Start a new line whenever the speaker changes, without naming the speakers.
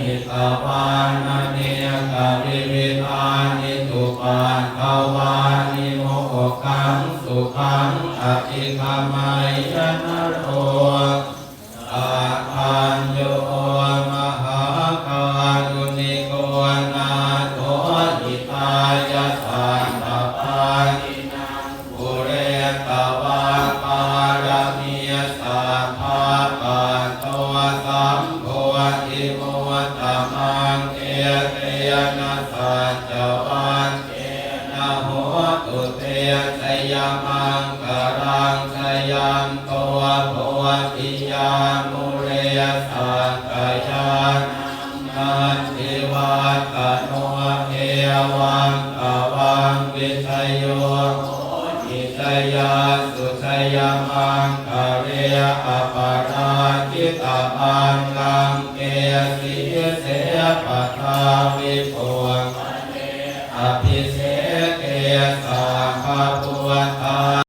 หิตวานาเนกาวิวิธานิตุปาทวานิโมขังสุขังอภิคมัยยนะโรอาคันโยมหาคารุณิโกนาโถหิตายะสันตปาทินังปุเรตวาปารมีสัพพะปัตโตสัมโพธิโมตตมังเอเตนะสัจจวันเตนะโหตุเตสยมังกรังสยันโตโพธิยามุเรสังกายานันทิวัตโนเอวังอวังวิทโยอิทยาสุทยมังกเรอปาราจิตามังลังเกสิเสปทาวิโภอภิเสเกสังฆโพ